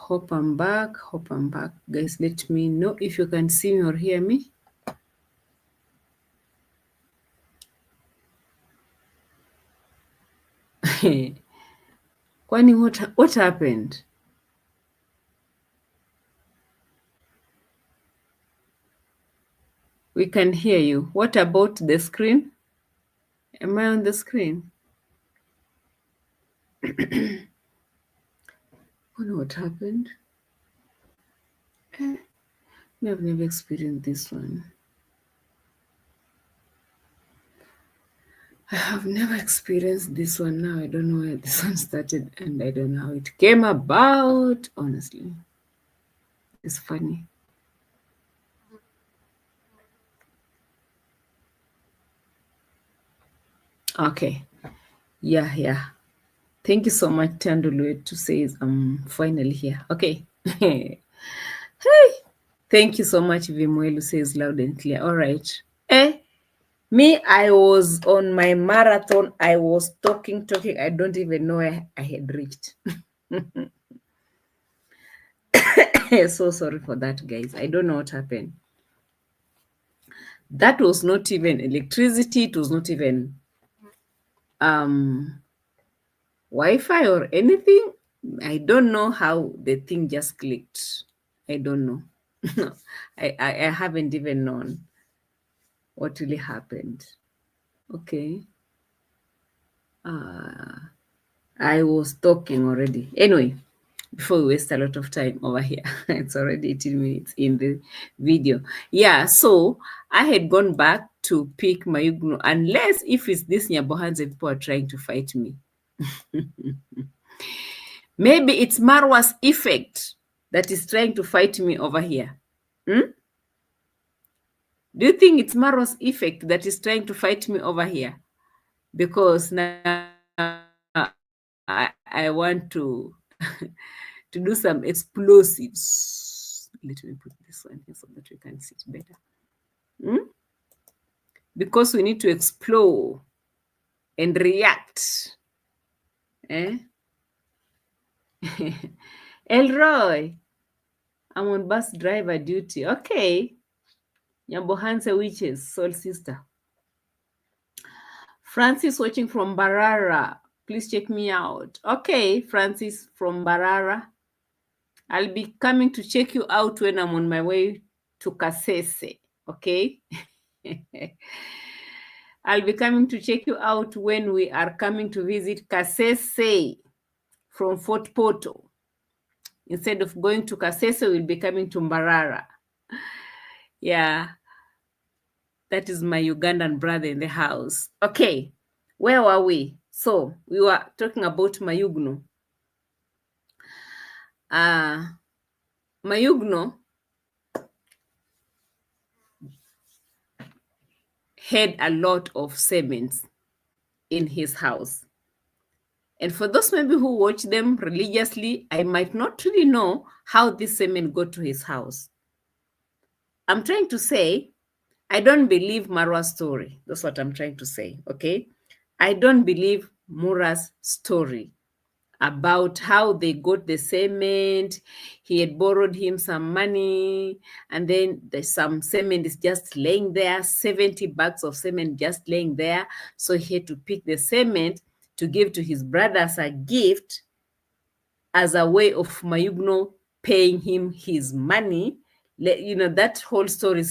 Hope I'm back. Guys, let me know if you can see me or hear me. Kwani, what happened? We can hear you. What about the screen? Am I on the screen? I wonder what happened. I've never experienced this one. I have never experienced this one now. I don't know where this one started and I don't know how it came about, honestly. It's funny. Okay. Yeah. Thank you so much, Tandulu, to say I'm finally here. Okay. Hey. Thank you so much, Vimuelu says loud and clear. All right. Me, I was on my marathon. I was talking. I don't even know where I had reached. So sorry for that, guys. I don't know what happened. That was not even electricity. It was not even Wi-Fi or anything. I don't know how the thing just clicked. I don't know. I haven't even known what really happened. Okay. I was talking already. Anyway, before we waste a lot of time over here, it's already 18 minutes in the video. Yeah, so I had gone back to pick my Ugno, unless if it's this Nyabohanze people are trying to fight me. Maybe it's Marwa's effect that is trying to fight me over here. Do you think it's Marwa's effect that is trying to fight me over here? Because now I want to to do some explosives. Let me put this one here so that we can see it better. Because we need to explore and react. Elroy, I'm on bus driver duty. Okay. Nyambohanse witches, soul sister. Francis watching from Barara. Please check me out. Okay, Francis from Barara. I'll be coming to check you out when I'm on my way to Kasese. Okay? I'll be coming to check you out when we are coming to visit Kasese from Fort Portal. Instead of going to Kasese, we'll be coming to Mbarara. Yeah. That is my Ugandan brother in the house. Okay. Where were we? So we were talking about Mayugno. Mayugno had a lot of servants in his house. And for those maybe who watch them religiously, I might not really know how this semen got to his house. I'm trying to say, I don't believe Marwa's story. That's what I'm trying to say, okay? I don't believe Mura's story about how they got the cement. He had borrowed him some money, and then there's some cement is just laying there, 70 bags of cement just laying there. So he had to pick the cement to give to his brother as a gift, as a way of Mayugno paying him his money. That whole story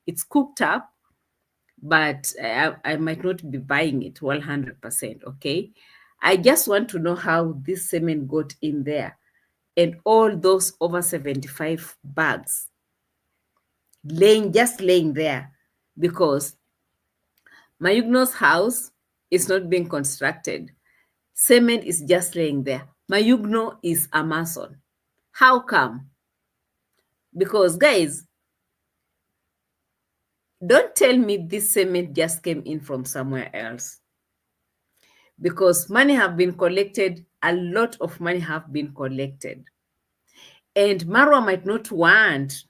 it's cooked up, but I might not be buying it 100%, okay? I just want to know how this semen got in there and all those over 75 bags just laying there, because Mayugno's house is not being constructed. Cement is just laying there. Mayugno is a mason. How come? Because, guys, don't tell me this cement just came in from somewhere else. Because money have been collected, a lot of money have been collected. And Marwa might not want,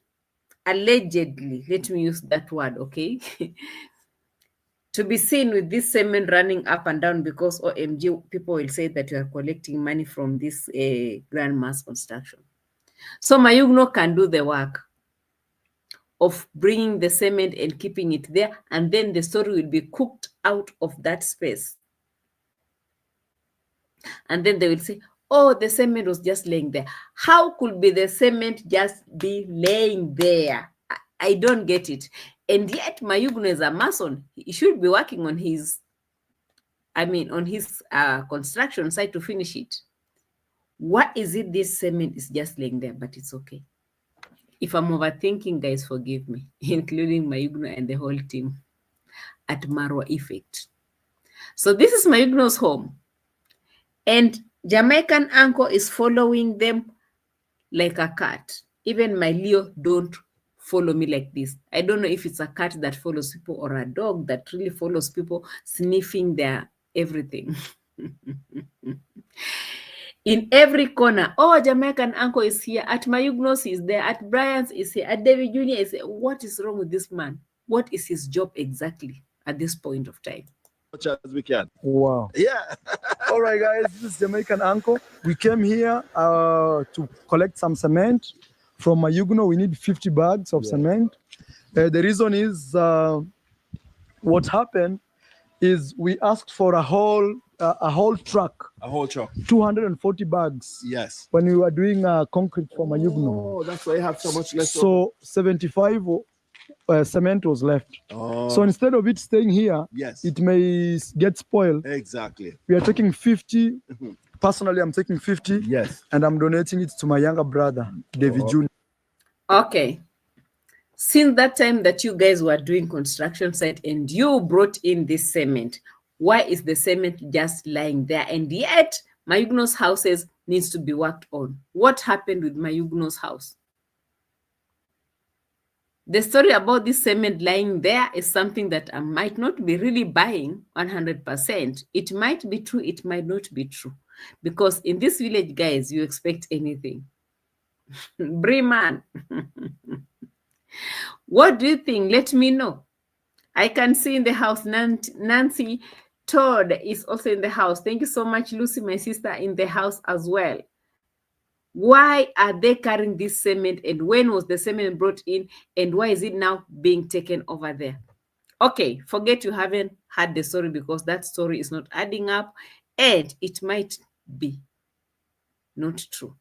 allegedly, let me use that word, okay, to be seen with this cement running up and down, because OMG, people will say that you are collecting money from this grand mass construction. So Mayugno can do the work of bringing the cement and keeping it there, and then the story will be cooked out of that space. And then they will say, oh, the cement was just laying there. How could be the cement just be laying there? I don't get it. And yet Mayugno is a mason. He should be working on his, on his construction site to finish it. What is it this cement is just laying there? But it's okay. If I'm overthinking, guys, forgive me, including Mayugno and the whole team at Marwa Effect. So this is Mayugno's home. And Jamaican uncle is following them like a cat. Even my Leo don't follow me like this. I don't know if it's a cat that follows people or a dog that really follows people, sniffing their everything. In every corner, oh, Jamaican uncle is here. At Mayugnos is there. At Brian's is here. At David Jr. is here. What is wrong with this man? What is his job exactly at this point of time? Much as we can. Wow. Yeah. All right, guys, this is Jamaican uncle. We came here to collect some cement from Mayugno. We need 50 bags of cement. The reason is what happened is we asked for a whole truck. A whole truck. 240 bags. Yes. When we were doing concrete for Mayugno. Oh, that's why you have so much left. So 75 cement was left. Oh. So instead of it staying here, yes, it may get spoiled. Exactly. We are taking 50. Personally, I'm taking 50. Yes. And I'm donating it to my younger brother, David Jr. Okay. Since that time that you guys were doing construction site and you brought in this cement, why is the cement just lying there? And yet Mayugno's houses needs to be worked on. What happened with Mayugno's house? The story about this cement lying there is something that I might not be really buying 100%. It might be true, it might not be true. Because in this village, guys, you expect anything. Breman. What do you think? Let me know. I can see in the house, Nancy Todd is also in the house. Thank you so much, Lucy, my sister, in the house as well. Why are they carrying this cement, and when was the cement brought in, and why is it now being taken over there? Okay, forget you haven't heard the story, because that story is not adding up, and it might be not true.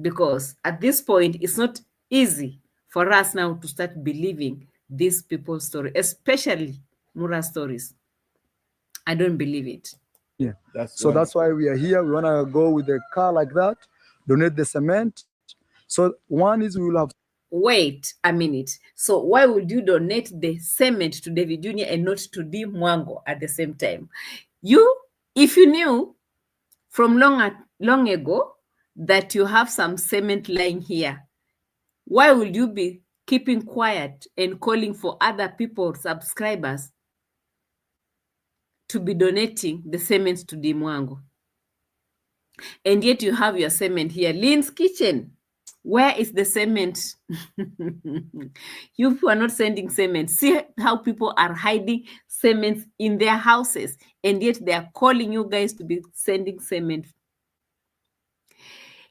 Because at this point, it's not easy for us now to start believing these people's story, especially Mura stories. I don't believe it. Yeah, that's why we are here. We want to go with a car like that, donate the cement. So one is we will have. Wait a minute. So why would you donate the cement to David Jr. and not to D. Mwango at the same time? If you knew from long ago that you have some cement lying here, why would you be keeping quiet and calling for other people, subscribers, to be donating the cement to D. Mwango? And yet you have your cement here. Lynn's Kitchen, where is the cement? You people are not sending cement. See how people are hiding cement in their houses, and yet they are calling you guys to be sending cement.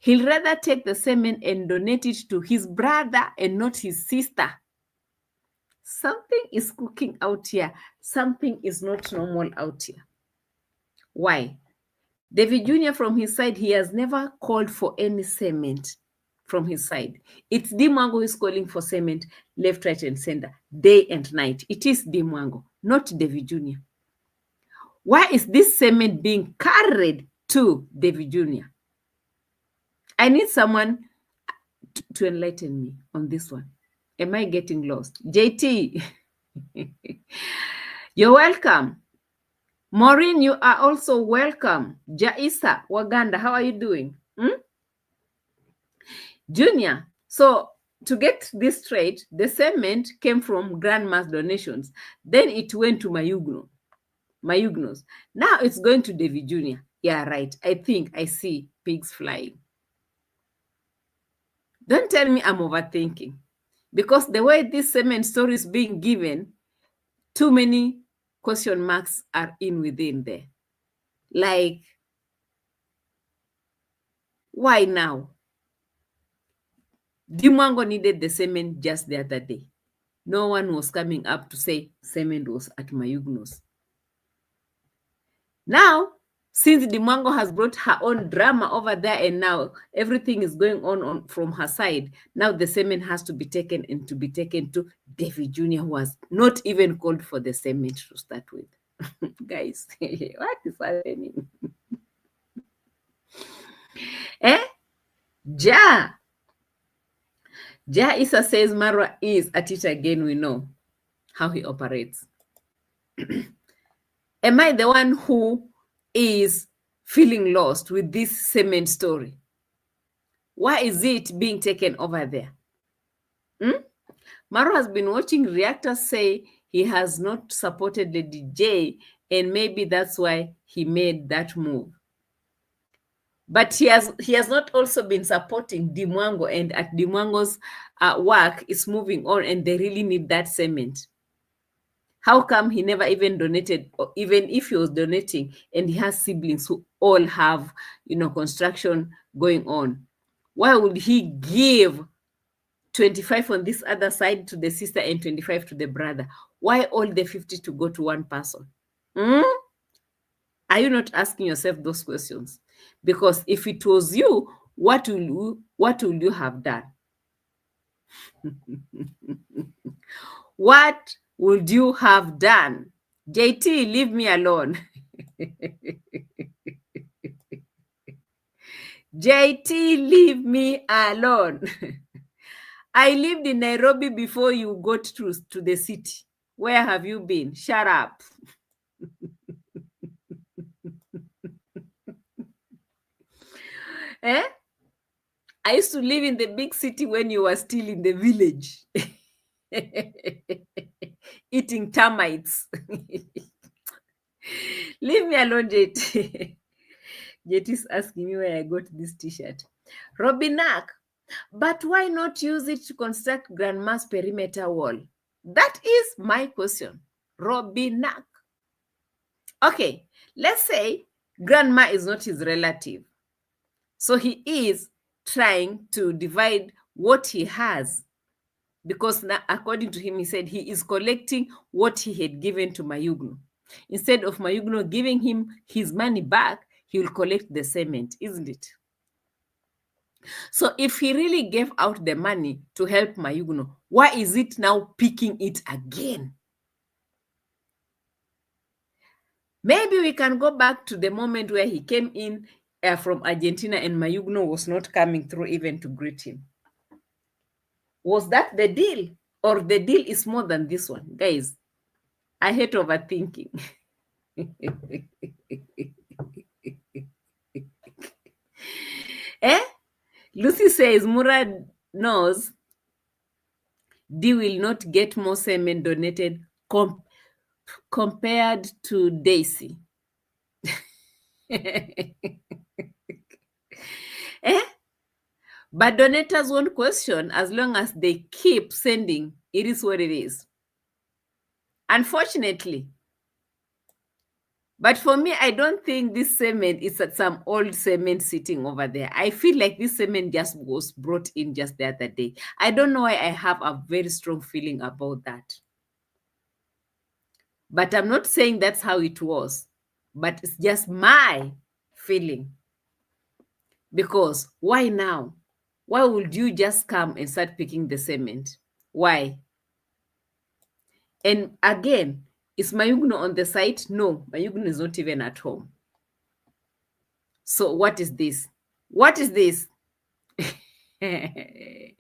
He'll rather take the cement and donate it to his brother and not his sister. Something is cooking out here. Something is not normal out here. Why? David Jr. from his side, he has never called for any cement from his side. It's D. Mwango who is calling for cement left, right, and center, day and night. It is D. Mwango, not David Jr. Why is this cement being carried to David Jr.? I need someone to enlighten me on this one. Am I getting lost? JT, you're welcome. Maureen, you are also welcome. Jaisa Waganda, how are you doing? Junior, so to get this straight, the cement came from grandma's donations. Then it went to Mayugnos. Now it's going to David Jr. Yeah, right. I think I see pigs flying. Don't tell me I'm overthinking. Because the way this cement story is being given, too many question marks are in within there. Like, Why now? Mwango needed the cement just the other day. No one was coming up to say cement was at Mayugno's. Now, since Mwango has brought her own drama over there and now everything is going on from her side, now the cement has to be taken and to be taken to David Jr., who has not even called for the cement to start with. Guys, what is happening? Ja Issa says Marwa is at it again. We know how he operates. Am I the one who is feeling lost with this cement story? Why is it being taken over there? Marwa has been watching reactors say he has not supported the DJ, and maybe that's why he made that move. But he has not also been supporting Mwango, and at Mwango's work is moving on, and they really need that cement. How come he never even donated, or even if he was donating and he has siblings who all have, construction going on? Why would he give 25 on this other side to the sister and 25 to the brother? Why all the 50 to go to one person? Are you not asking yourself those questions? Because if it was you, what will you have done? What would you have done? JT, leave me alone. JT, leave me alone. I lived in Nairobi before you got to the city. Where have you been? Shut up. I used to live in the big city when you were still in the village. Eating termites. Leave me alone, JT. JT is asking me where I got this t-shirt. Robinak, but why not use it to construct grandma's perimeter wall? That is my question. Robinak. Okay, let's say grandma is not his relative. So he is trying to divide what he has, because now, according to him, he said he is collecting what he had given to Mayugno. Instead of Mayugno giving him his money back, he will collect the cement, isn't it? So if he really gave out the money to help Mayugno, why is it now picking it again? Maybe we can go back to the moment where he came in from Argentina and Mayugno was not coming through even to greet him. Was that the deal? Or the deal is more than this one? Guys, I hate overthinking. Lucy says Murad knows D will not get more cement donated compared to Daisy. But donators won't question as long as they keep sending. It is what it is. Unfortunately. But for me, I don't think this cement is at some old cement sitting over there. I feel like this cement just was brought in just the other day. I don't know why I have a very strong feeling about that. But I'm not saying that's how it was. But it's just my feeling. Because why now? Why would you just come and start picking the cement? Why? And again, is Mayugno on the site? No, Mayugno is not even at home. So what is this? What is this? And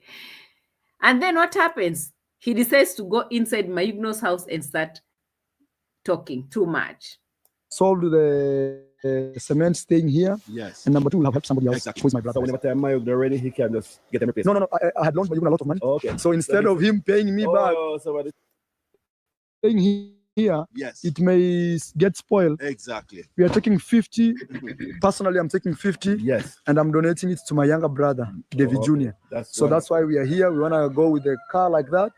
then what happens? He decides to go inside Mayugno's house and start talking too much. Solve the cement staying here. Yes. And number two, we'll have helped somebody else Exactly. who is my brother. So whenever time Mayugno ready, he can just get them replaced. No. I had loaned Mayugno a lot of money. Oh, okay. So instead of him paying me back, somebody. staying here, Yes. it may get spoiled. Exactly. We are taking 50. Personally, I'm taking 50. Yes. And I'm donating it to my younger brother, David Jr. That's why we are here. We want to go with a car like that,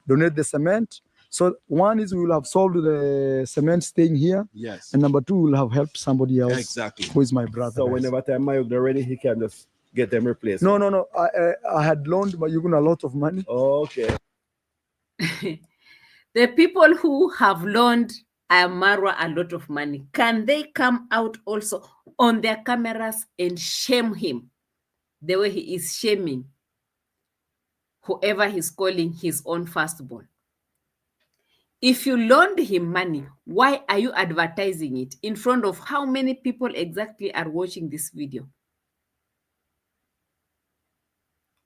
donate the cement. So one is we will have solved the cement staying here. Yes. And number two, we'll have helped somebody else. Exactly. Who is my brother. So whenever time Mayugno ready, he can just get them replaced? No. I had loaned Mayugno a lot of money. Okay. The people who have loaned Marwa a lot of money, can they come out also on their cameras and shame him the way he is shaming whoever he's calling his own firstborn? If you loaned him money, why are you advertising it in front of how many people exactly are watching this video?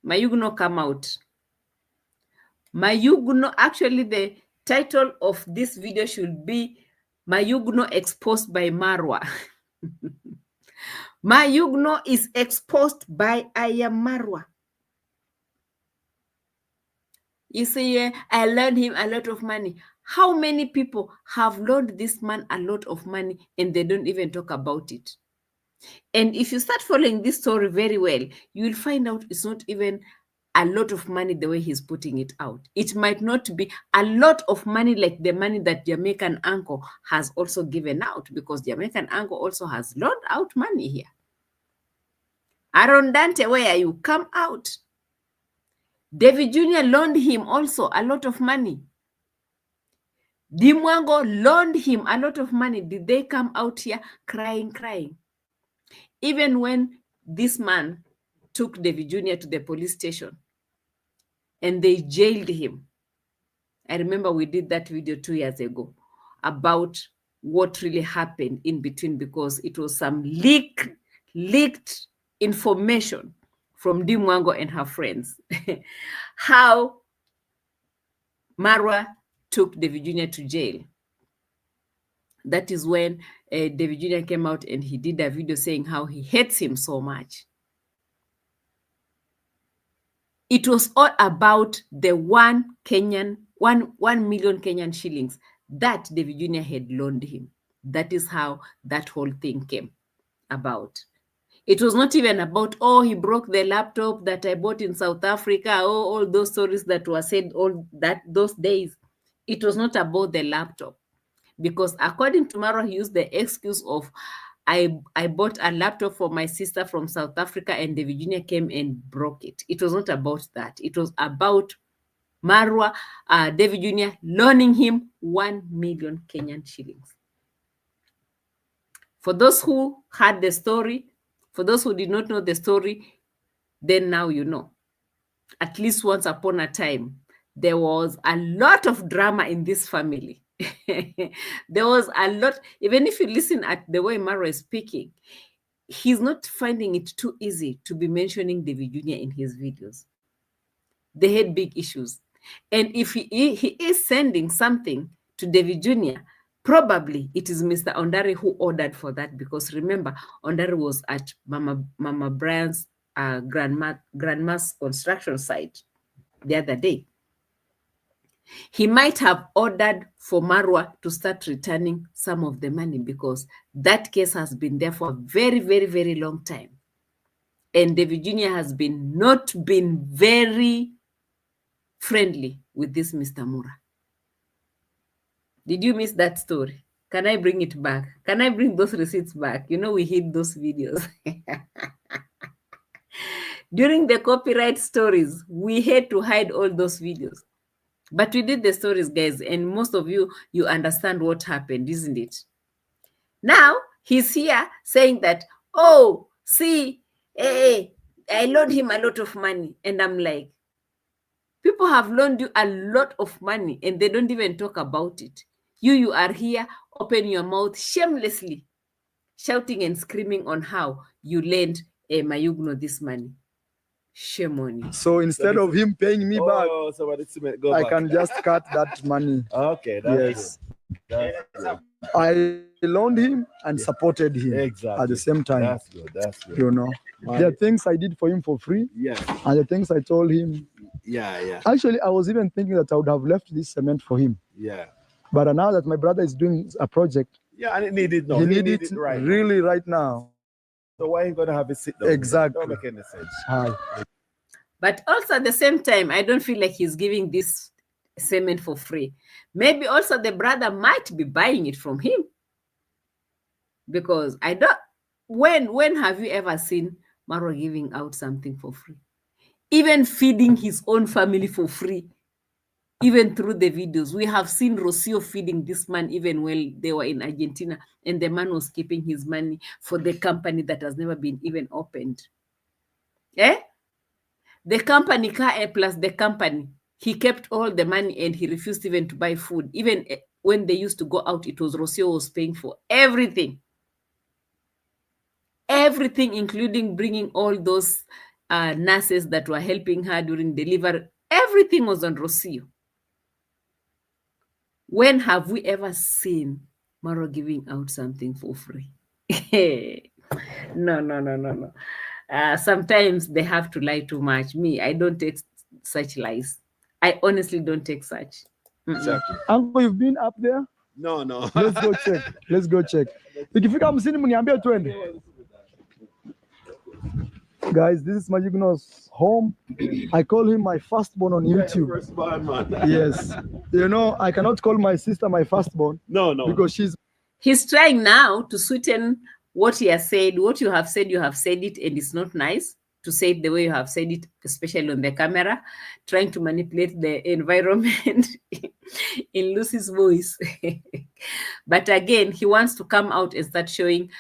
Mayugno, come out. Mayugno, actually the title of this video should be Mayugno exposed by Marwa. Mayugno is exposed by A.M Marwa. You say, I loaned him a lot of money. How many people have loaned this man a lot of money and they don't even talk about it? And if you start following this story very well, you will find out it's not even a lot of money the way he's putting it out. It might not be a lot of money like the money that Jamaican uncle has also given out, because Jamaican uncle also has loaned out money here. Aaron Dante, where are you? Come out. David Jr. loaned him also a lot of money. Mwango loaned him a lot of money. Did they come out here crying? Even when this man took David Jr. to the police station and they jailed him. I remember we did that video 2 years ago about what really happened in between, because it was some leaked information from Mwango and her friends. How Marwa took David Jr. to jail. That is when David Jr. came out and he did a video saying how he hates him so much. It was all about the 1 million Kenyan shillings that David Jr. had loaned him. That is how that whole thing came about. It was not even about, oh, he broke the laptop that I bought in South Africa, oh, all those stories that were said those days. It was not about the laptop, because according to Marwa, he used the excuse of, I bought a laptop for my sister from South Africa and David Jr. came and broke it. It was not about that. It was about Marwa, David Jr. loaning him 1 million Kenyan shillings. For those who heard the story, for those who did not know the story, then now you know. At least once upon a time, there was a lot of drama in this family. There was a lot. Even if you listen at the way Marwa is speaking, he's not finding it too easy to be mentioning David Jr. in his videos. They had big issues. And if he is sending something to David Jr., probably it is Mr. Ondari who ordered for that, because remember, Ondari was at Mama Brian's grandma's construction site the other day. He might have ordered for Marwa to start returning some of the money, because that case has been there for a very, very, very long time. And David Jr. has not been very friendly with this Mr. Mura. Did you miss that story? Can I bring it back? Can I bring those receipts back? You know, we hid those videos. During the copyright stories, we had to hide all those videos. But we did the stories, guys, and most of you understand what happened, isn't it? Now, he's here saying that, oh, see, hey, I loaned him a lot of money. And I'm like, people have loaned you a lot of money and they don't even talk about it. You are here, open your mouth shamelessly, shouting and screaming on how you lent Mayugno this money. Shame on you. So instead of him paying me back, I can just cut that money. Okay, that's good. That's good. I loaned him and supported him Exactly. at the same time. That's good. That's good. You know, there are things I did for him for free. Yeah. And the things I told him. Yeah. Actually, I was even thinking that I would have left this cement for him. Yeah. But now that my brother is doing a project, yeah, and it needed no. He needed it right right now. So why are you gonna have it sit down? Exactly. Don't make any sense. Hi. But also at the same time, I don't feel like he's giving this cement for free. Maybe also the brother might be buying it from him. Because I don't, when have you ever seen Maro giving out something for free, even feeding his own family for free. Even through the videos, we have seen Rocio feeding this man even while they were in Argentina, and the man was keeping his money for the company that has never been even opened. The company, car plus the company, he kept all the money and he refused even to buy food. Even when they used to go out, it was Rocio was paying for everything. Everything, including bringing all those nurses that were helping her during delivery. Everything was on Rocio. When have we ever seen Maro giving out something for free? No. Sometimes they have to lie too much. Me, I don't take such lies. I honestly don't take such. Exactly. Uncle, you've been up there? No. Let's go check. Let's go check. Ikifika msini mniambie twende. Guys, this is Mayugno's home. I call him my firstborn on YouTube. Firstborn, man. Yes. You know, I cannot call my sister my firstborn. No. Because He's trying now to sweeten what he has said. What you have said it, and it's not nice to say it the way you have said it, especially on the camera, trying to manipulate the environment in Lucy's voice. But again, he wants to come out and start showing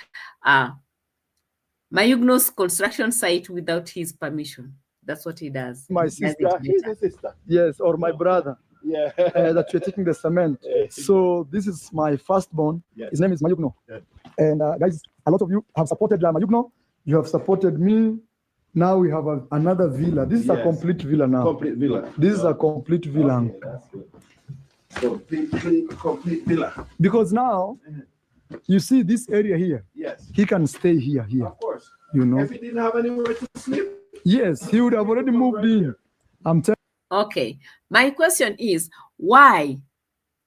Mayugno's construction site without his permission. That's what he does. my sister. He's a sister. Yes, or my brother. Yeah. That you're taking the cement. So this is my firstborn. Yes. His name is Mayugno. Yeah. And guys, a lot of you have supported Mayugno. You have supported me. Now we have another villa. This is a Yes. complete villa now. Complete villa. This is a complete villa. Okay, that's good. Complete villa. Because now, you see this area here. Yes. He can stay here. Of course. You know. If he didn't have anywhere to sleep. Yes, he would have already moved in. I'm telling. Okay. My question is, why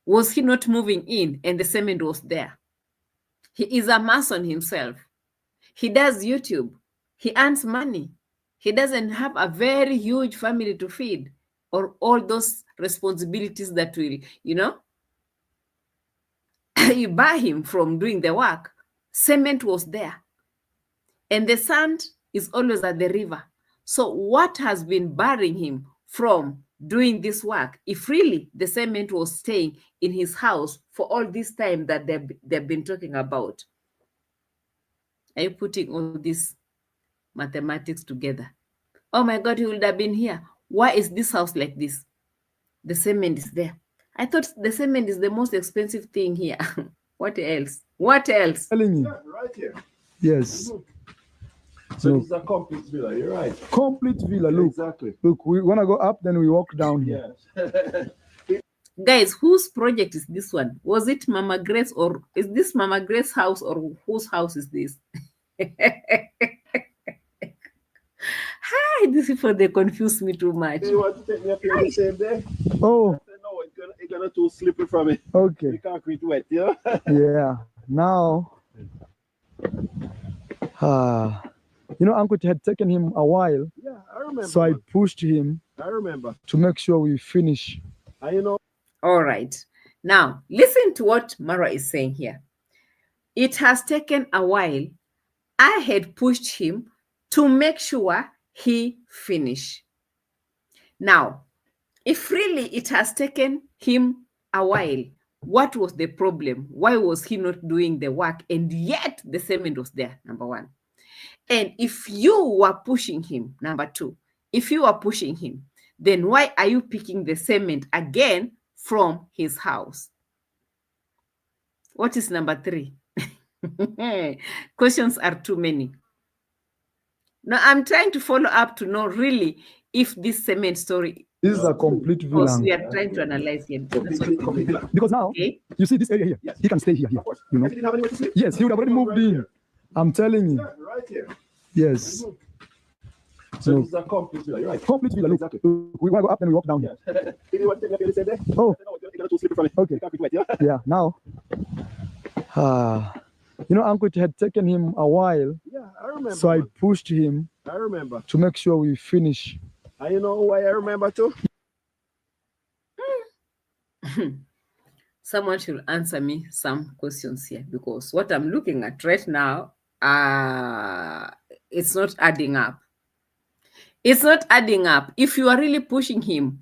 was he not moving in and the cement was there? He is a mason himself. He does YouTube. He earns money. He doesn't have a very huge family to feed or all those responsibilities that will, you bar him from doing the work. Cement was there. And the sand is always at the river. So what has been barring him from doing this work if really the cement was staying in his house for all this time that they've been talking about? Are you putting all this mathematics together? Oh my God, he would have been here. Why is this house like this? The cement is there. I thought the cement is the most expensive thing here. What else? Telling you. Right here. Yes. So this is a complete villa. You're right. Complete villa. Look. Exactly. Look, we want to go up, then we walk down here. Yes. Guys, whose project is this one? Was it Mama Grace, or is this Mama Grace's house, or whose house is this? Hi, these people, they confuse me too much. You want to take me up here the same day? Oh, I said, no, it's gonna too slippery for me. okay. The concrete wet, yeah? Yeah. Now, Uncle, it had taken him a while, Yeah, I remember. so I pushed him I remember. to make sure we finish. And All right. Now, listen to what Mara is saying here. It has taken a while. I had pushed him to make sure he finish. Now, if really it has taken him a while, what was the problem? Why was he not doing the work? And yet the cement was there, number one. And if you were pushing him, number two, if you are pushing him, then why are you picking the cement again from his house? What is number three? Questions are too many. Now, I'm trying to follow up to know really if this cement story, This is a complete because villa. we are trying to analyze it. complete villa. Because now, Okay. you see this area here. Yes. He can stay here. Of course. You know. If he didn't have anywhere to sleep. Yes, he would have already moved in. I'm telling you. Yeah, right here. Yes. So No. this is a complete villa. You're right. Complete villa. Look, Exactly. we want to go up, then we walk down here. Yeah. If you want to take me up here the same day? Oh, I said, no, it's gonna too slippery for me. Okay. The concrete wet, yeah? yeah. Now, Uncle, it had taken him a while, Yeah, I remember. so I man. pushed him I remember. to make sure we finish. And you know why I remember too? Someone should answer me some questions here, because what I'm looking at right now, it's not adding up. It's not adding up. If you are really pushing him,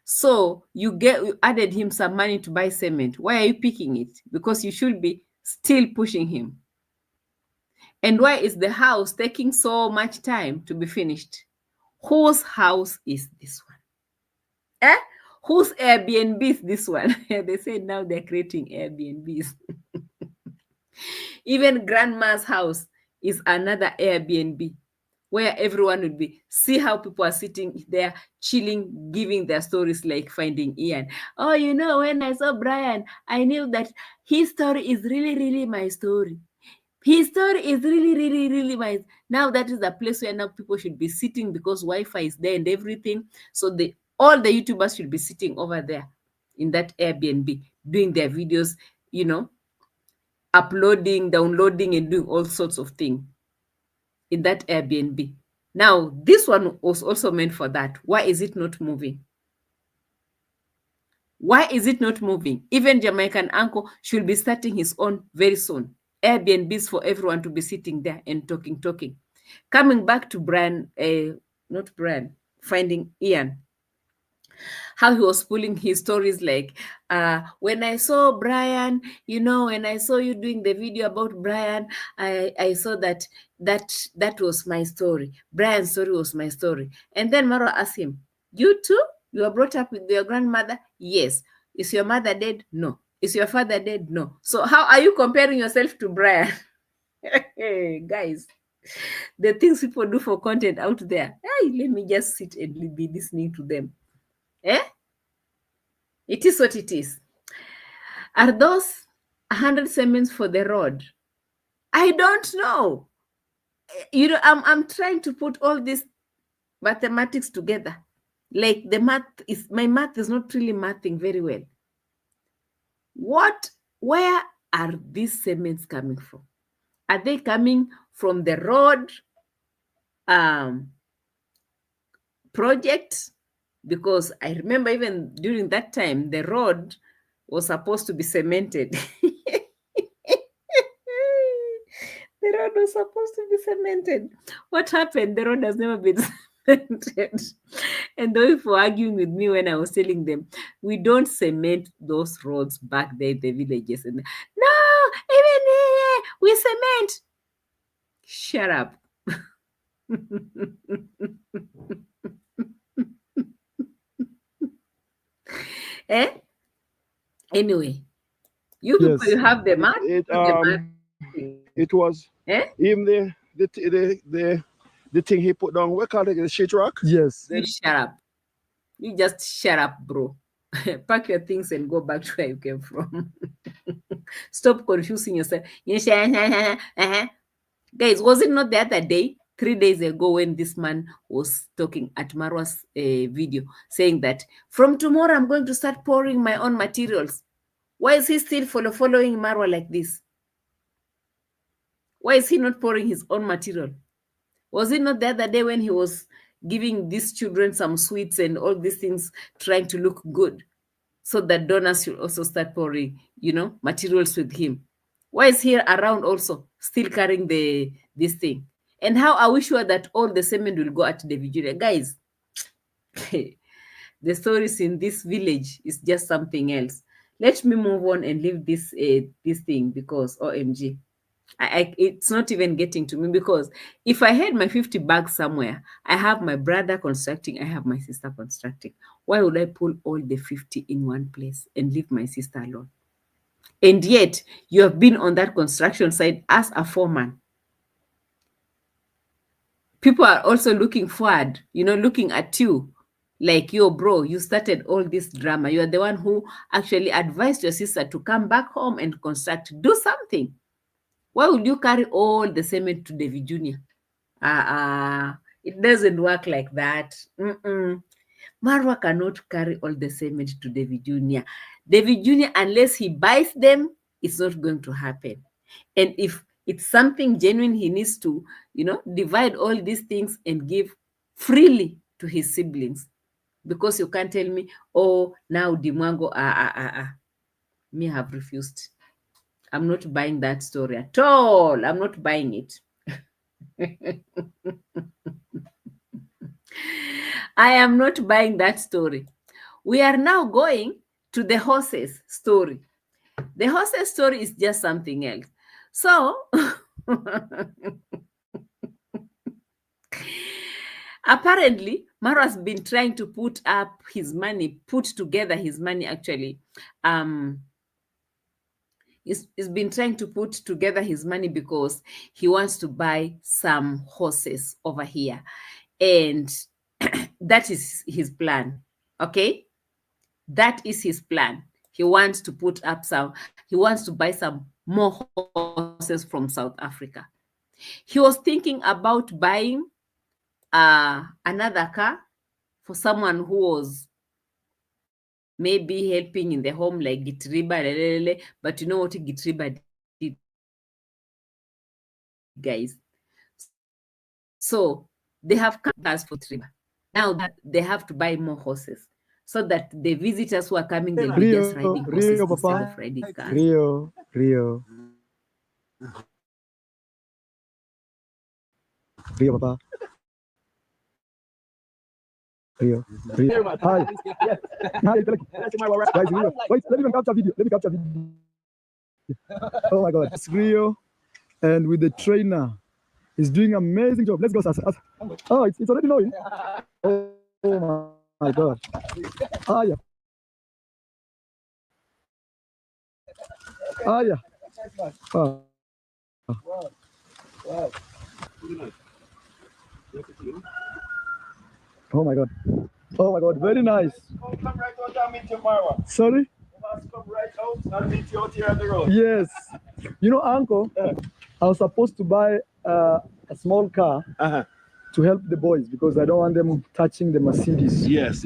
so you added him some money to buy cement, why are you picking it? Because you should be still pushing him. And why is the house taking so much time to be finished? Whose house is this one? Whose Airbnb is this one? They say now they're creating Airbnbs. Even grandma's house is another Airbnb where everyone would be. See how people are sitting there, chilling, giving their stories like Finding Ian. Oh, you know, when I saw Brian, I knew that his story is really, really my story. His story is really, really, really my. Now that is the place where now people should be sitting because Wi-Fi is there and everything. So all the YouTubers should be sitting over there in that Airbnb, doing their videos, you know, uploading, downloading, and doing all sorts of things in that Airbnb. Now, this one was also meant for that. Why is it not moving? Why is it not moving? Even Jamaican Uncle should be starting his own very soon. Airbnbs for everyone to be sitting there and talking. Coming back to Brian, not Brian, Finding Ian. How he was pulling his stories like, when I saw Brian, you know, when I saw you doing the video about Brian, I saw that was my story. Brian's story was my story. And then Marwa asked him, you too? You were brought up with your grandmother? Yes. Is your mother dead? No. Is your father dead? No. So how are you comparing yourself to Brian? Hey, guys, the things people do for content out there. Hey, let me just sit and be listening to them. It is what it is. Are those 100 cements for the road? I don't know. You know, I'm trying to put all these mathematics together. Like my math is not really mathing very well. Where are these cements coming from? Are they coming from the road project? Because I remember even during that time, the road was supposed to be cemented. The road was supposed to be cemented. What happened? The road has never been cemented. And those people were arguing with me when I was telling them, we don't cement those roads back there in the villages. And no, even here, we cement. Shut up. Anyway, you Yes. people, you have the math. It was even the thing he put down. What call it? The sheetrock. Yes. You shut up. You just shut up, bro. Pack your things and go back to where you came from. Stop confusing yourself. Guys, was it not the other day, 3 days ago, when this man was talking at Marwa's video, saying that from tomorrow I'm going to start pouring my own materials? Why is he still following Marwa like this? Why is he not pouring his own material? Was it not the other day when he was giving these children some sweets and all these things, trying to look good, so that donors should also start pouring, you know, materials with him? Why is he around also still carrying this thing? And how are we sure that all the cement will go at the Virginia? Guys, the stories in this village is just something else. Let me move on and leave this thing, because OMG, it's not even getting to me. Because if I had my 50 bags somewhere, I have my brother constructing, I have my sister constructing. Why would I pull all the 50 in one place and leave my sister alone? And yet, you have been on that construction site as a foreman. People are also looking forward, you know, looking at you like, yo, bro, you started all this drama. You are the one who actually advised your sister to come back home and construct. Do something. Why would you carry all the cement to David Jr.? It doesn't work like that. Marwa cannot carry all the cement to David Jr. David Jr., unless he buys them, it's not going to happen. And if it's something genuine, he needs to, you know, divide all these things and give freely to his siblings. Because you can't tell me, oh, now the Mwango, me have refused. I'm not buying that story at all. I'm not buying it. I am not buying that story. We are now going to the horses story. The horses story is just something else. So, apparently, Maro has been trying to put together his money actually. He's been trying to put together his money because he wants to buy some horses over here. And that is his plan. Okay? That is his plan. He wants to buy some more horses from South Africa. He was thinking about buying another car for someone who was maybe helping in the home, like Gitriba, but you know what Gitriba did, guys? So they have cars for Gitriba. Now that they have to buy more horses so that the visitors who are coming, they'll be just riding horses instead of riding cars. Rio. Papa. Rio. Hi. Guys, wait, let me capture video. Oh my God. It's Rio. And with the trainer, he's doing an amazing job. Let's go. Oh, it's already knowing. Oh my God. Yeah. Yeah. Wow. Oh my God, very nice. Come right out and meet you, Marwa. Sorry? You must come right out and meet you out here on the road. Yes. You know, Uncle, I was supposed to buy a small car to help the boys because I don't want them touching the Mercedes. Yes.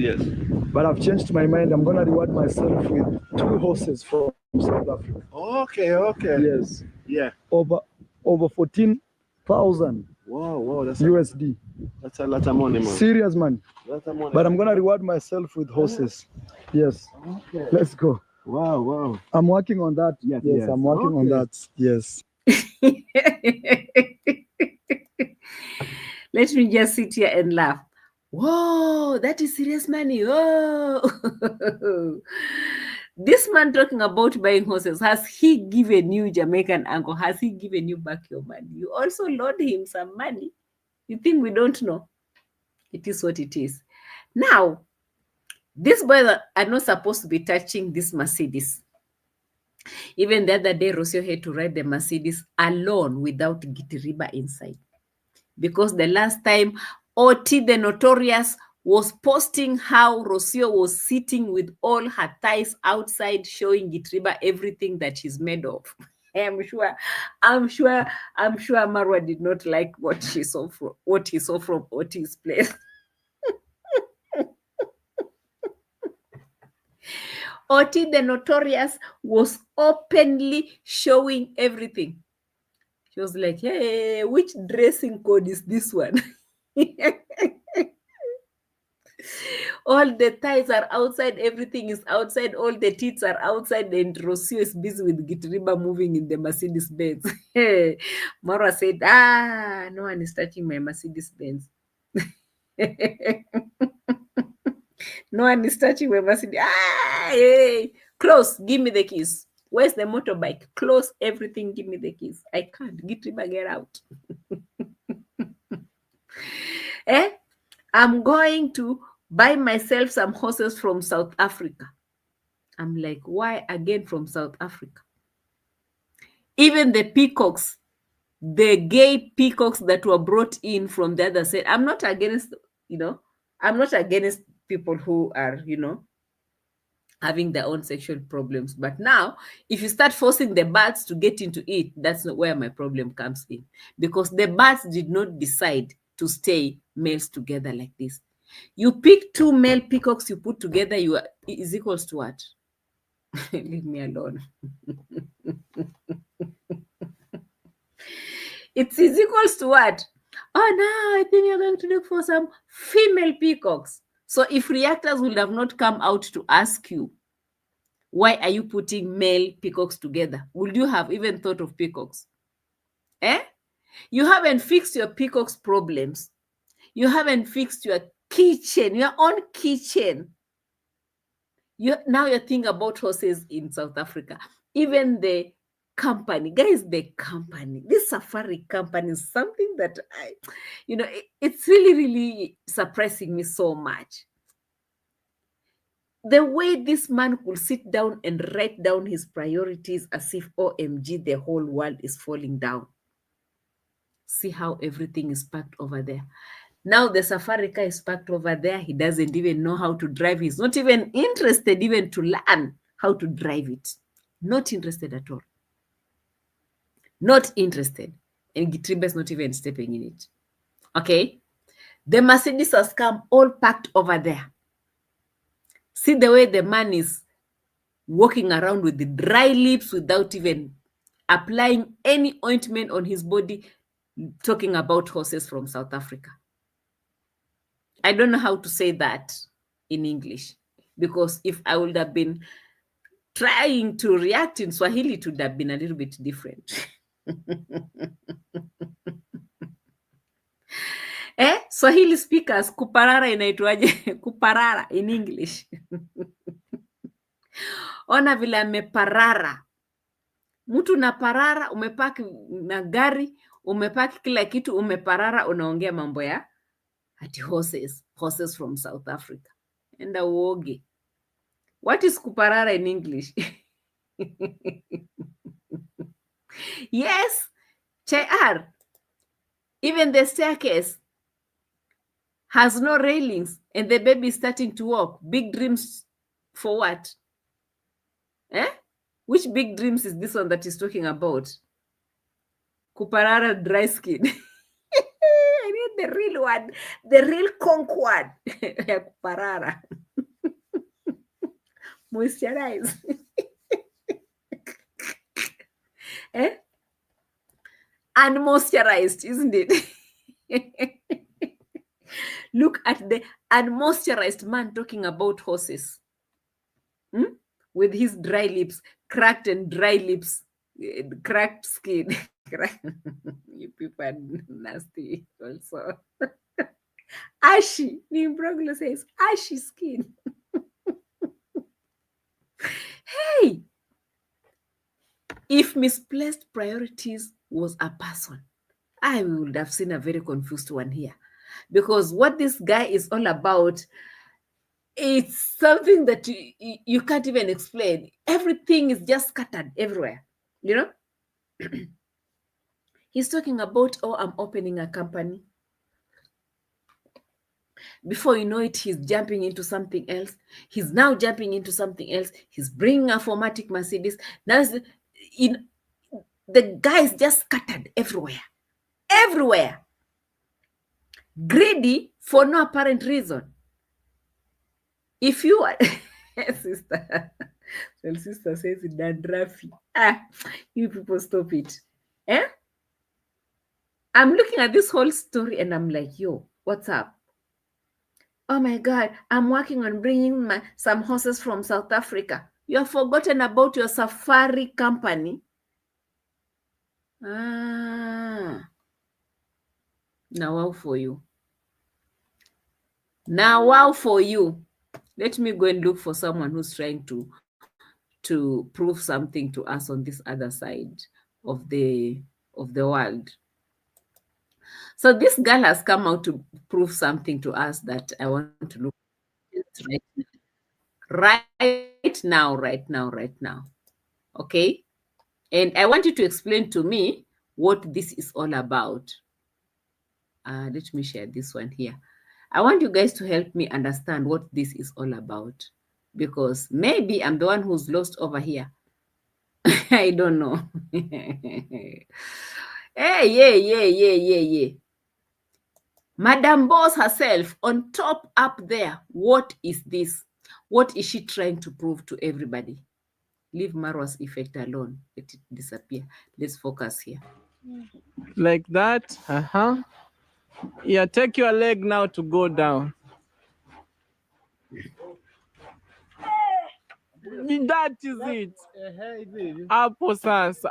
But I've changed my mind. I'm going to reward myself with 2 horses from South Africa. Okay. Yes. Yeah. Over 14,000 Wow. USD. That's a lot of money, man. Serious money. Lot of money. But I'm going to reward myself with horses. Yes. Okay. Let's go. Wow. I'm working on that. Yes. I'm working on that. Yes. Let me just sit here and laugh. Whoa, that is serious money. Whoa. This man talking about buying horses, has he given you, Jamaican uncle, has he given you back your money? You also loaned him some money. You think we don't know? It is what it is. Now, these boys are not supposed to be touching this Mercedes. Even the other day, Rocio had to ride the Mercedes alone without Gitiriba inside. Because the last time, Oti the Notorious was posting how Rocio was sitting with all her ties outside, showing Gitriba everything that she's made of. I'm sure Marwa did not like what he saw from Oti's place. Oti the Notorious was openly showing everything. She was like, hey, which dressing code is this one? All the ties are outside, everything is outside, all the teats are outside, and Rocio is busy with Gitriba moving in the Mercedes Benz. Mara said, no one is touching my Mercedes Benz. No one is touching my Mercedes. Hey, close, give me the keys. Where's the motorbike? Close everything, give me the keys. I can't. Gitriba, get out. I'm going to buy myself some horses from South Africa. I'm like, why again from South Africa? Even the peacocks, the gay peacocks that were brought in from the other side. I'm not against, I'm not against people who are, having their own sexual problems. But now, if you start forcing the birds to get into it, that's not where my problem comes in. Because the birds did not decide to stay males together like this. You pick 2 male peacocks, you put together, is equals to what? Leave me alone. It's equals to what? Oh, no, I think you're going to look for some female peacocks. So if reactors would have not come out to ask you, why are you putting male peacocks together? Would you have even thought of peacocks? You haven't fixed your peacock's problems. You haven't fixed your kitchen, your own kitchen. Now you're thinking about horses in South Africa. Even the company, guys, the company, this safari company is something that it's really, really suppressing me so much. The way this man could sit down and write down his priorities as if OMG, the whole world is falling down. See how everything is packed over there. Now the safari car is parked over there. He doesn't even know how to drive. He's not even interested even to learn how to drive it. Not interested at all. Not interested. And Gitriba is not even stepping in it. Okay? The Mercedes has come all packed over there. See the way the man is walking around with the dry lips without even applying any ointment on his body, talking about horses from South Africa. I don't know how to say that in English, because if I would have been trying to react in Swahili, it would have been a little bit different. Swahili speakers, kuparara inaitwaje? Kuparara in English. Ona vile ameparara. Mtu na parara, umepaki na gari, umepaki kila kitu, umeparara, unaongea mambo ya ati horses from South Africa. Enda uoge. What is kuparara in English? Yes, Chayar. Even the staircase has no railings and the baby is starting to walk. Big dreams for what? Which big dreams is this one that he's talking about? Kuparara dry skin. I need the real one, the real conch word. Kuparara. Moisturize. Unmoisturized, isn't it? Look at the unmoisturized man talking about horses. With his dry lips, cracked and dry lips, cracked skin. You people are nasty also. Ashy. Nimbroglo says, ashy skin. Hey! If misplaced priorities was a person, I would have seen a very confused one here. Because what this guy is all about, it's something that you can't even explain. Everything is just scattered everywhere, you know? He's talking about, oh, I'm opening a company. Before you know it, he's jumping into something else. He's now jumping into something else. He's bringing a 4MATIC Mercedes. Now, the guy is just scattered everywhere. Everywhere. Greedy for no apparent reason. If you are... Sister. Well, sister says it, Dandrafi. You people stop it. I'm looking at this whole story and I'm like, yo, what's up? Oh my God, I'm working on bringing some horses from South Africa. You have forgotten about your safari company. Now wow for you. Now wow for you. Let me go and look for someone who's trying to prove something to us on this other side of the world. So this girl has come out to prove something to us that I want to look at right now. Okay? And I want you to explain to me what this is all about. Let me share this one here. I want you guys to help me understand what this is all about, because maybe I'm the one who's lost over here. I don't know. Hey, yeah. Madam Boss herself on top up there. What is this? What is she trying to prove to everybody? Leave Marwa's effect alone. Let it disappear. Let's focus here. Like that. Yeah, take your leg now to go down. That is it. Hapo sasa.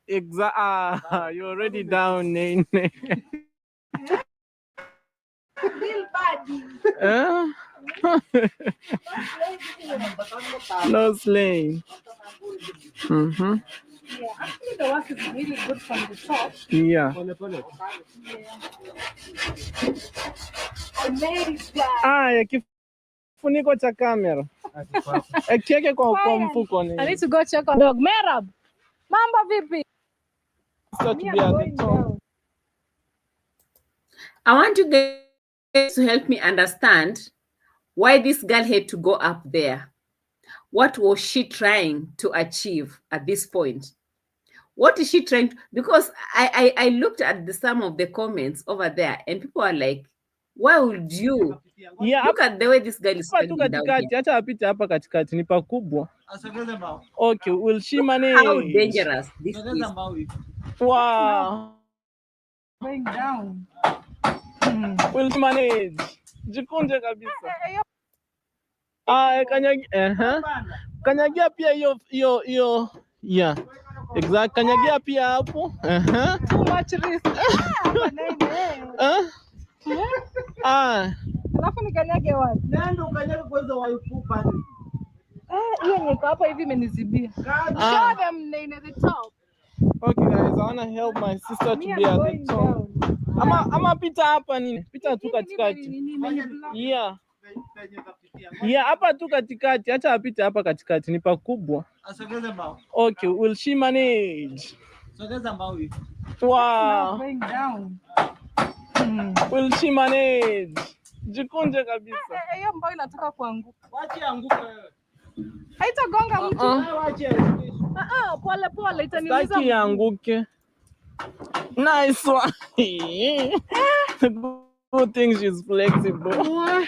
Exactly. You're already down, Nene. No slaying. Yeah, actually the work is really good from the top. Yeah. Kifuniko cha kamera. Kiweke kwa mfuko ni. I need to go check on dog. Merab, Mamba vipi? To be at the top. I want you guys to help me understand why this girl had to go up there. What was she trying to achieve at this point? What is she trying to, because I looked at some of the comments over there and people are like, why would you look at the way this girl is standing down here? Acha apite hapa katikati ni pakubwa. Okay, will she manage? How dangerous this is. Wow. Going down. Will she manage? Jikunje kabisa. Kanyagia pia hiyo. Yeah. Exact. Kanyagia pia hapo. Too much risk. Alafu nikanyage wapi? Nenda ukanyage kwanza waifupa. Hiyo niko hapa hivi imenizibia. Show them Nene at the top. Okay guys, I want to help my sister to be at the top. Ama pita hapa nini? Pita tu katikati. Yeah. Yeah, hapa tu katikati. Acha apite hapa katikati ni pakubwa. Asogeze mbao. Okay, will she manage? Sogeza mbao hivi. Wow. Going down. Will she manage? Jikunje kabisa. Hiyo mbao inataka kuanguka. Wache anguke wewe. Haitagonga mtu. Wache. Pole pole itaniumiza. Sitaki ianguke. Nice one. Good thing she's flexible.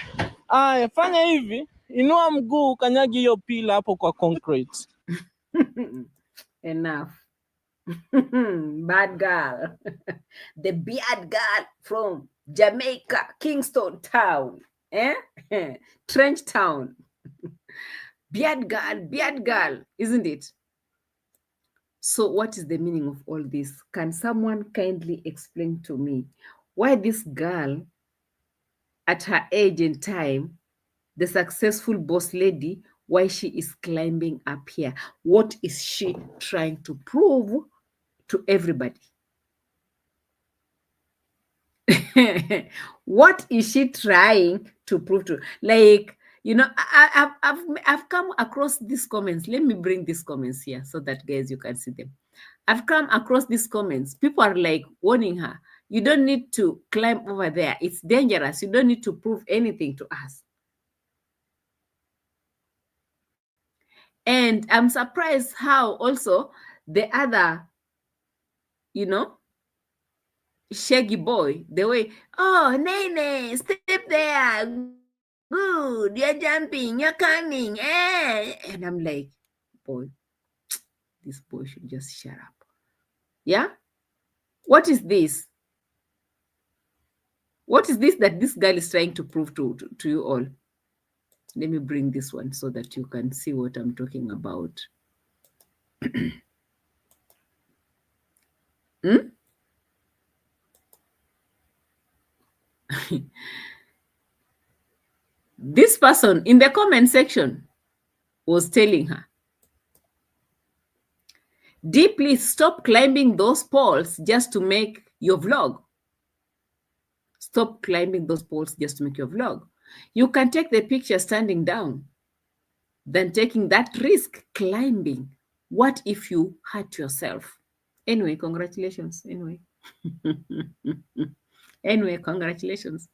Fanya hivi, inua mguu kanyagi hiyo pila hapo kwa concrete. Enough. Bad girl. The bad girl from Jamaica, Kingston Town. Trench Town. Beard girl, isn't it? So what is the meaning of all this? Can someone kindly explain to me why this girl, at her age and time, the successful boss lady, why she is climbing up here? What is she trying to prove to everybody? What is she trying to prove to? Like, you know, I've come across these comments. Let me bring these comments here so that guys, you can see them. I've come across these comments. People are like warning her. You don't need to climb over there. It's dangerous. You don't need to prove anything to us. And I'm surprised how also the other, you know, shaggy boy, the way, oh, Nene, step there. Good, you're jumping, you're coming. And I'm like, boy, this boy should just shut up. Yeah? What is this? What is this that this girl is trying to prove to you all? Let me bring this one so that you can see what I'm talking about. This person in the comment section was telling her, Dee, please stop climbing those poles just to make your vlog. Stop climbing those poles just to make your vlog. You can take the picture standing down than taking that risk climbing. What if you hurt yourself? Anyway, congratulations. Anyway, congratulations.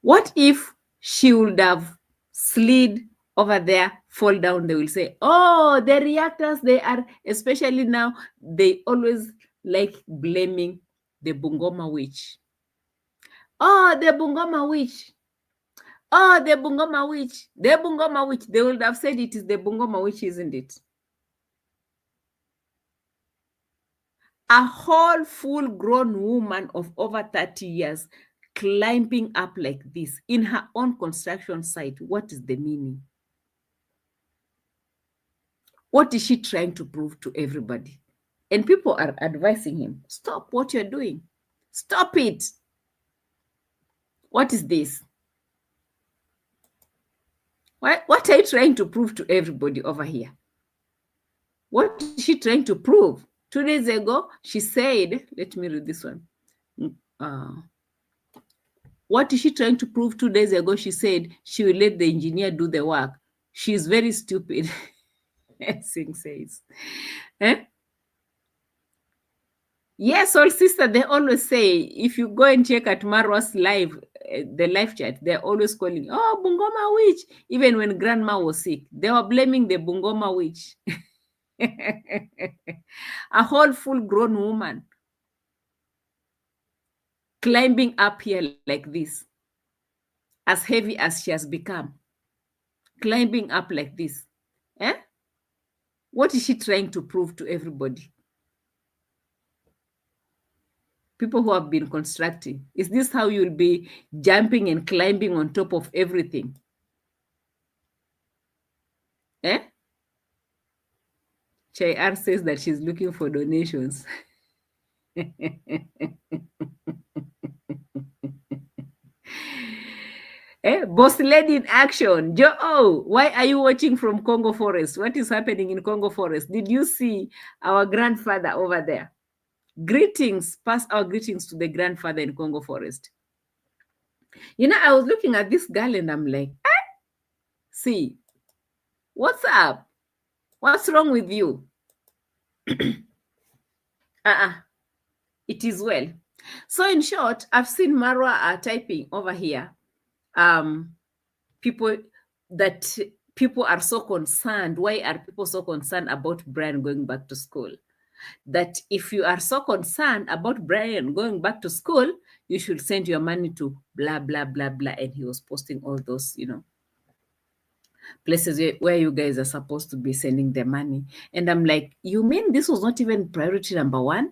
What if she would have slid over there, fall down? They will say, oh, the reactors, they are, especially now, they always like blaming the Bungoma witch. Oh, the Bungoma witch. Oh, the Bungoma witch. The Bungoma witch. They would have said it is the Bungoma witch, isn't it? A whole full-grown woman of over 30 years climbing up like this in her own construction site. What is the meaning? What is she trying to prove to everybody? And people are advising him, stop what you're doing. Stop it. What is this? What are you trying to prove to everybody over here? What is she trying to prove? 2 days ago, she said, let me read this one. What is she trying to prove 2 days ago? She said she will let the engineer do the work. She's very stupid. Sing says. Eh? Yes, all sister, they always say, if you go and check at Marwa's live, the live chat, they're always calling, oh, Bungoma witch. Even when grandma was sick, they were blaming the Bungoma witch. A whole full-grown woman climbing up here like this, as heavy as she has become, climbing up like this. Eh? What is she trying to prove to everybody? People who have been constructing. Is this how you'll be jumping and climbing on top of everything? Eh? Chayar says that she's looking for donations. Boss lady in action. Joe, why are you watching from Congo Forest? What is happening in Congo Forest? Did you see our grandfather over there? Greetings, pass our greetings to the grandfather in Congo Forest. You know, I was looking at this girl and I'm like, see, what's up? What's wrong with you? It is well. So in short, I've seen Marwa typing over here. People are so concerned. Why are people so concerned about Brian going back to school? That if you are so concerned about Brian going back to school, you should send your money to blah, blah, blah, blah. And he was posting all those, places where you guys are supposed to be sending the money. And I'm like, you mean this was not even priority number 1?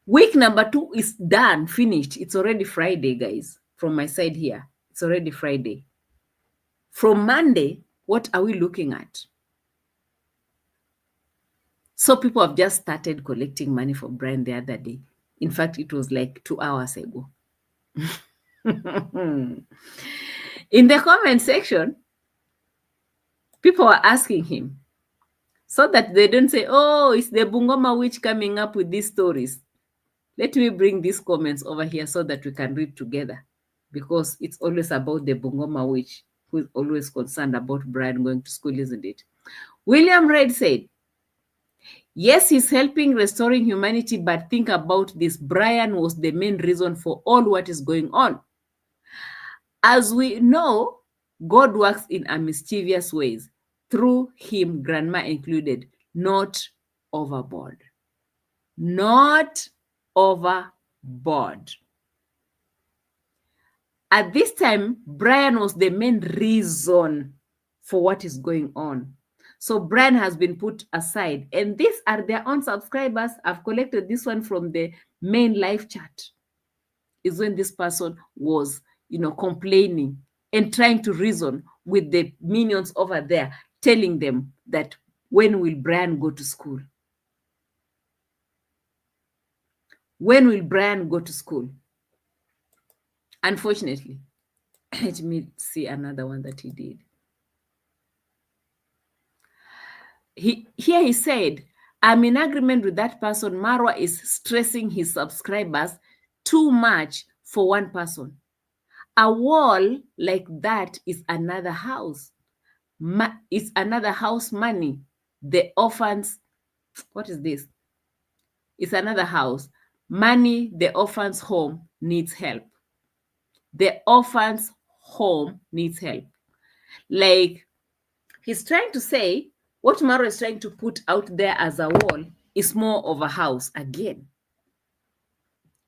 Week number 2 is done, finished. It's already Friday, guys. From my side here, it's already Friday. From Monday, what are we looking at? So people have just started collecting money for Brian the other day. In fact, it was like 2 hours ago. In the comment section, people are asking him so that they don't say, oh, it's the Bungoma witch coming up with these stories. Let me bring these comments over here so that we can read together, because it's always about the Bungoma witch who is always concerned about Brian going to school, isn't it? William Reid said, yes, he's helping restoring humanity, but think about this. Brian was the main reason for all what is going on. As we know, God works in a mischievous ways, through him, grandma included, not overboard. Not overboard. At this time, Brian was the main reason for what is going on. So Brian has been put aside, and these are their own subscribers. I've collected this one from the main live chat. Is when this person was, complaining and trying to reason with the minions over there, telling them that when will Brian go to school? When will Brian go to school? Unfortunately, let me see another one that he did. He said, I'm in agreement with that person. Marwa is stressing his subscribers too much for one person. A wall like that is another house. It's another house money. The orphans, what is this? It's another house. Money, the orphan's home needs help. The orphan's home needs help. Like, he's trying to say, what Maro is trying to put out there as a wall is more of a house again.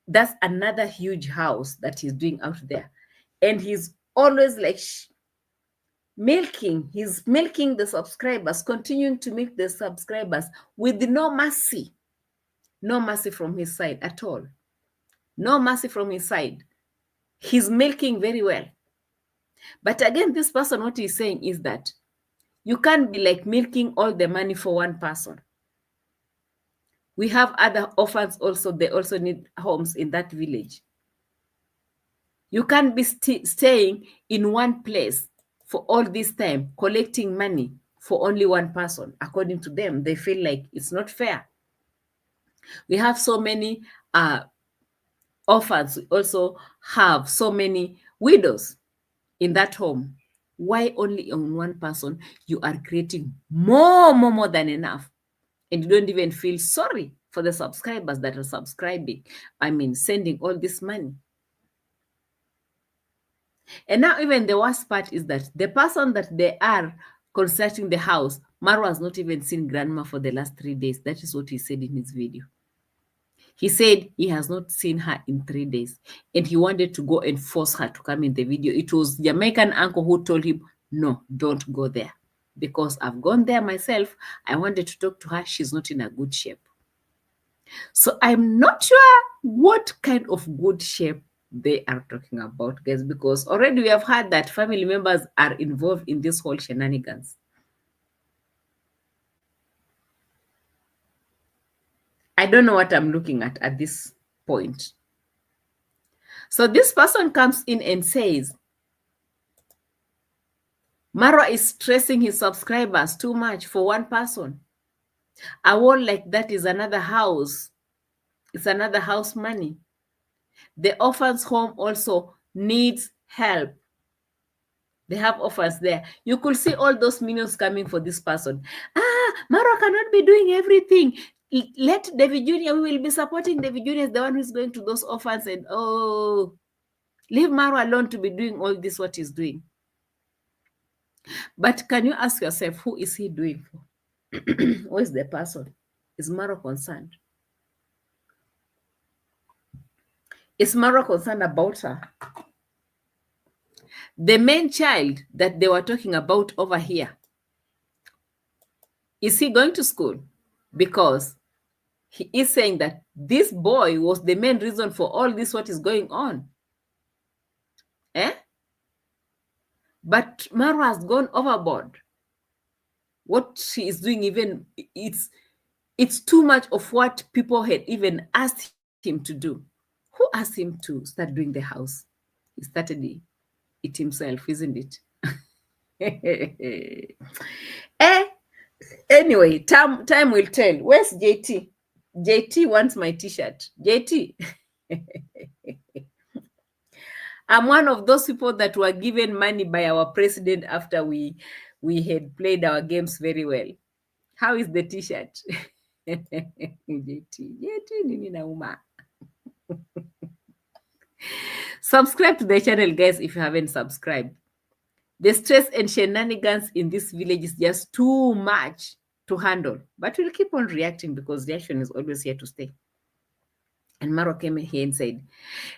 That's another huge house that he's doing out there. And he's always like milking. He's milking the subscribers, continuing to milk the subscribers with no mercy. No mercy from his side at all. No mercy from his side. He's milking very well. But again, this person, what he's saying is that you can't be like milking all the money for one person. We have other orphans also. They also need homes in that village. You can't be staying in one place for all this time, collecting money for only one person. According to them, they feel like it's not fair. We have so many orphans. We also have so many widows in that home. Why only on one person you are creating more than enough? And you don't even feel sorry for the subscribers that are subscribing. I mean, sending all this money. And now even the worst part is that the person that they are constructing the house, Maro has not even seen grandma for the last 3 days. That is what he said in his video. He said he has not seen her in 3 days. And he wanted to go and force her to come in the video. It was Jamaican uncle who told him, no, don't go there. Because I've gone there myself. I wanted to talk to her. She's not in a good shape. So I'm not sure what kind of good shape they are talking about, guys, because already we have heard that family members are involved in this whole shenanigans. I don't know what I'm looking at this point. So this person comes in and says, Maro is stressing his subscribers too much for one person. A wall like that is another house. It's another house money. The orphans' home also needs help. They have orphans there. You could see all those minions coming for this person. Maro cannot be doing everything. Let David Jr., we will be supporting David Jr. as the one who's going to those orphans and, oh, leave Maro alone to be doing all this, what he's doing. But can you ask yourself, who is he doing for? Who is the person? Is Maro concerned? Is Maro concerned about her? The main child that they were talking about over here, is he going to school? Because he is saying that this boy was the main reason for all this, what is going on. But Maro has gone overboard. What she is doing, even it's too much of what people had even asked him to do. Who asked him to start doing the house? He started it himself, isn't it? Anyway, time will tell. Where's JT? JT wants my t-shirt. JT. I'm one of those people that were given money by our president after we had played our games very well. How is the t-shirt? JT nini nauma. Subscribe to the channel, guys, if you haven't subscribed. The stress and shenanigans in this village is just too much to handle. But we'll keep on reacting because reaction is always here to stay. And Maro came here and said,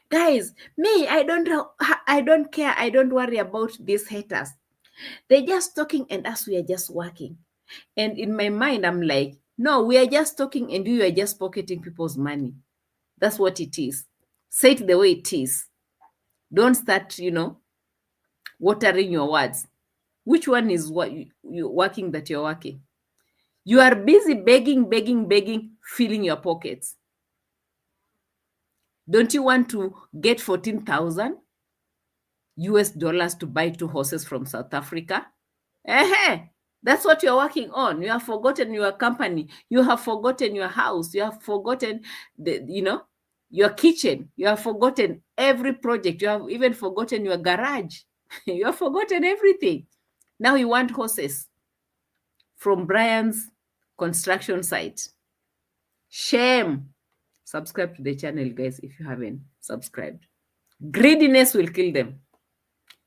guys, me, I don't care. I don't worry about these haters. They're just talking and us, we are just working. And in my mind, I'm like, no, we are just talking and you are just pocketing people's money. That's what it is. Say it the way it is. Don't start, watering your words. Which one is what you're working that you're working? You are busy begging, filling your pockets. Don't you want to get 14,000 US dollars to buy 2 horses from South Africa? That's what you're working on. You have forgotten your company. You have forgotten your house. You have forgotten your kitchen. You have forgotten every project. You have even forgotten your garage. You have forgotten everything. Now you want horses from Brian's construction site. Shame. Subscribe to the channel, guys, if you haven't subscribed. Greediness will kill them.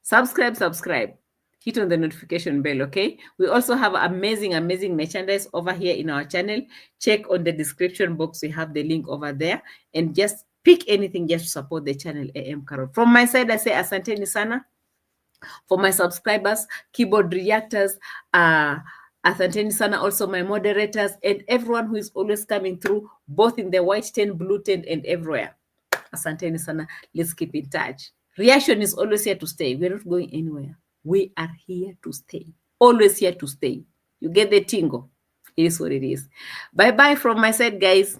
Subscribe. Hit on the notification bell, okay? We also have amazing merchandise over here in our channel. Check on the description box. We have the link over there. And just pick anything just to support the channel, A.M Qarol. From my side, I say asanteni sana. For my subscribers, keyboard reactors, asanteni sana, also my moderators, and everyone who is always coming through, both in the white tent, blue tent, and everywhere. Asanteni sana. Let's keep in touch. Reaction is always here to stay. We're not going anywhere. We are here to stay. Always here to stay. You get the tingle. It is what it is. Bye-bye from my side, guys.